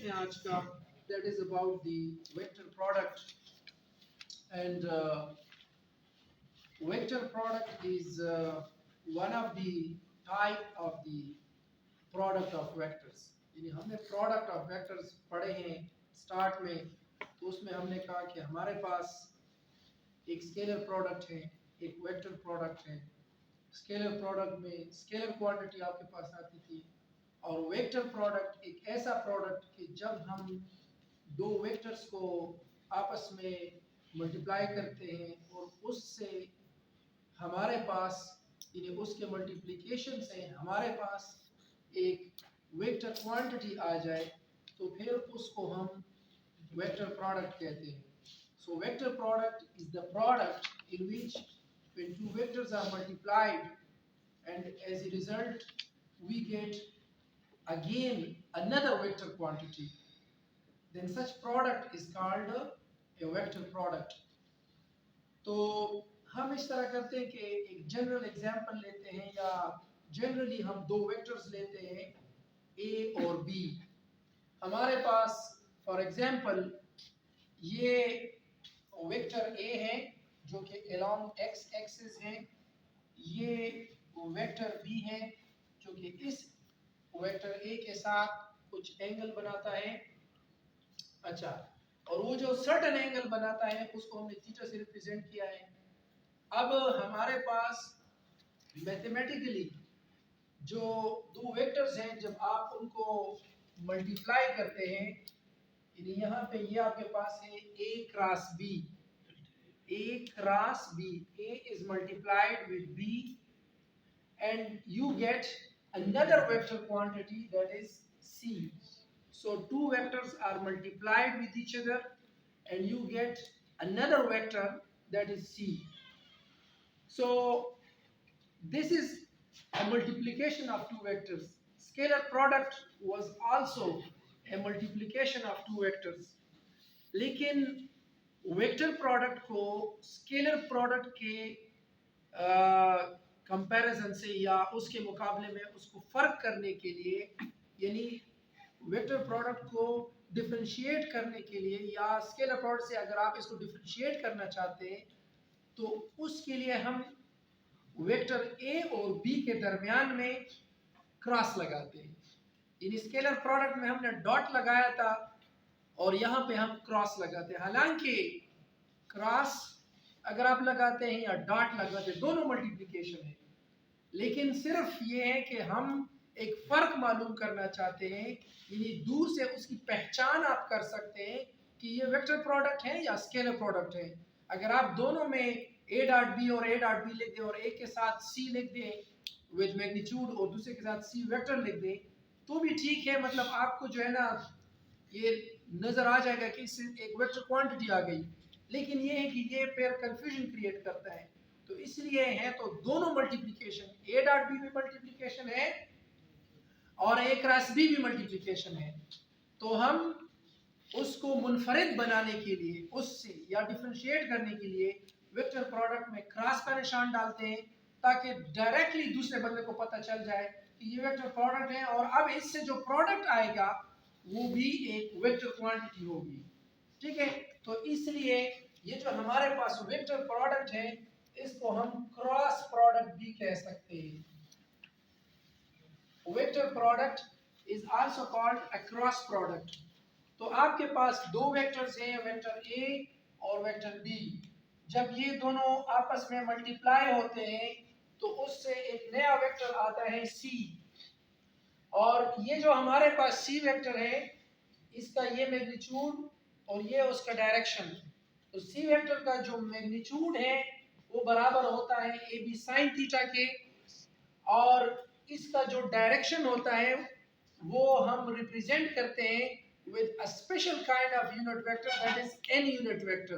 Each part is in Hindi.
हैं आज का, that is about the vector product. And vector product is one of the type of the product of vectors. यानी हमने product of vectors पढ़े हैं स्टार्ट में, तो उसमें हमने कहा कि हमारे पास एक स्केलर प्रोडक्ट है, एक वेक्टर प्रोडक्ट है। स्केलर प्रोडक्ट में स्केलर क्वांटिटी आपके पास आती थी, और वेक्टर प्रोडक्ट एक ऐसा प्रोडक्ट कि जब हम दो वेक्टर्स को आपस में मल्टीप्लाई करते हैं और उससे हमारे पास यानी उसके मल्टीप्लिकेशन से हमारे पास एक वेक्टर क्वांटिटी आ जाए, तो फिर उसको हम वेक्टर प्रोडक्ट कहते हैं। So vector product is the product in which when two vectors are multiplied and as a result we get again another vector quantity, then such product is called a vector product. तो हम इस तरह करते हैं कि एक जनरल एग्जांपल लेते हैं, या जनरली हम दो वेक्टर्स लेते हैं a और b। हमारे पास फॉर एग्जांपल ये वेक्टर a है जो कि along x एक्सिस है, ये वेक्टर b है जो कि इस वेक्टर a के साथ कुछ एंगल बनाता है। अच्छा, और वो जो सर्टेन एंगल बनाता है उसको हमने थीटा से रिप्रेजेंट किया है। अब हमारे पास मैथमेटिकली जो दो वेक्टर्स हैं, जब आप उनको मल्टीप्लाई करते हैं, यानी यहाँ पे ये आपके पास है a cross b, a cross b, a is multiplied with b and you get another vector quantity that is c. So two vectors are multiplied with each other and you get another vector that is c. So this is a multiplication of two vectors. Scalar product was also a multiplication of two vectors. लेकिन वेक्टर प्रोडक्ट को स्केलर प्रोडक्ट के कंपैरिजन से या उसके मुकाबले में उसको फर्क करने के लिए, यानी वेक्टर प्रोडक्ट को डिफरेंशिएट करने के लिए, या स्केलर प्रोडक्ट से अगर आप इसको डिफरेंशिएट करना चाहते हैं तो उसके लिए हम वेक्टर a और b के दरमियान में क्रॉस लगाते हैं। इन स्केलर प्रोडक्ट में हमने डॉट लगाया था और यहाँ पे हम क्रॉस लगाते हैं। हालांकि क्रॉस अगर आप लगाते हैं या डॉट लगाते हैं दोनों मल्टीप्लिकेशन है, लेकिन सिर्फ ये है कि हम एक फर्क मालूम करना चाहते हैं, यानी दूर से उसकी पहचान आप कर सकते हैं कि ये वेक्टर प्रोडक्ट है या स्केलर प्रोडक्ट है। अगर आप दोनों में a डॉट b और a डॉट b लिख दें और एक के साथ c लिख दें विद मैग्नीट्यूड और दूसरे के साथ c वेक्टर लिख दें तो भी ठीक है, मतलब आपको जो है ना ये नजर आ जाएगा कि इससे एक वेक्टर क्वांटिटी आ गई। लेकिन ये है कि ये फिर कंफ्यूजन क्रिएट करता है, तो इसलिए है तो दोनों मल्टीप्लिकेशन, a डॉट b भी मल्टीप्लिकेशन है और a क्रॉस b भी मल्टीप्लिकेशन है। तो हम उसको मुनफरिद बनाने के लिए, उससे या डिफरेंशिएट करने के लिए वेक्टर प्रोडक्ट में क्रॉस का निशान डालते हैं ताकि डायरेक्टली दूसरे बंदे को पता चल जाए कि ये वेक्टर प्रोडक्ट है, और अब इससे जो प्रोडक्ट आएगा वो भी एक वेक्टर क्वांटिटी होगी। ठीक है, तो इसलिए ये जो हमारे पास वेक्टर प्रोडक्ट है इसको हम क्रॉस प्रोडक्ट भी कह सकते हैं। Vector product is also called a cross product. तो आपके पास दो वेक्टर्स हैं, वेक्टर a और वेक्टर b। जब ये दोनों आपस में मल्टीप्लाई होते हैं तो उससे एक नया वेक्टर आता है c, और ये जो हमारे पास c वेक्टर है इसका ये मैग्नीट्यूड और ये उसका डायरेक्शन। तो c वेक्टर का जो मैग्नीट्यूड है वो बराबर होता है ab sin थीटा के, और इसका जो डायरेक्शन होता है वो हम रिप्रेजेंट करते हैं with a special kind of unit vector that is n unit vector।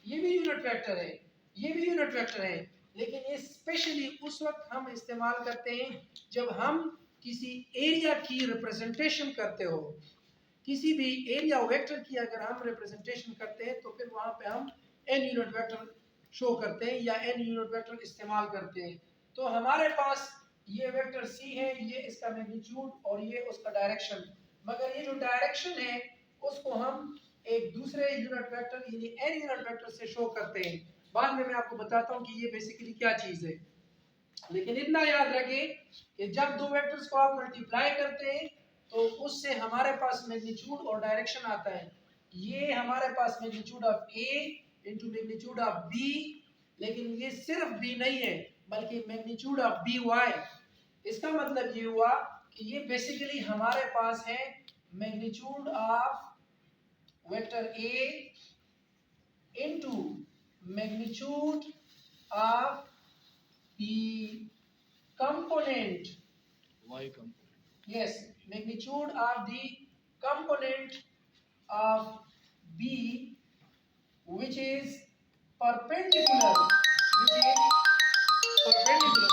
ये भी यूनिट वेक्टर है, ये भी यूनिट वेक्टर है, लेकिन ये स्पेशली उस वक्त हम इस्तेमाल करते हैं जब हम किसी एरिया की रिप्रेजेंटेशन करते हो। किसी भी एरिया वेक्टर की अगर हम रिप्रेजेंटेशन करते हैं तो फिर वहां पे हम n यूनिट वेक्टर शो करते हैं या n यूनिट वेक्टर इस्तेमाल करते हैं। तो हमारे पास ये वेक्टर c है, ये इसका मैग्नीट्यूड और ये उसका डायरेक्शन। मगर ये जो डायरेक्शन है उसको हम एक दूसरे यूनिट वेक्टर यानी n यूनिट वेक्टर से शो करते हैं। बाद में मैं आपको बताता हूँ कि ये बेसिकली क्या चीज है, लेकिन इतना याद रखें कि जब दो वेक्टर्स को आप मल्टीप्लाई करते हैं तो उससे हमारे पास मैग्नीट्यूड और डायरेक्शन आता है। ये हमारे पास magnitude of A into magnitude of B, लेकिन ये सिर्फ B नहीं है बल्कि मैग्नीट्यूड ऑफ BY। इसका मतलब ये हुआ कि ये बेसिकली हमारे पास है magnitude of vector A into magnitude of the component, y component. yes, magnitude of the component of B which is perpendicular, which is perpendicular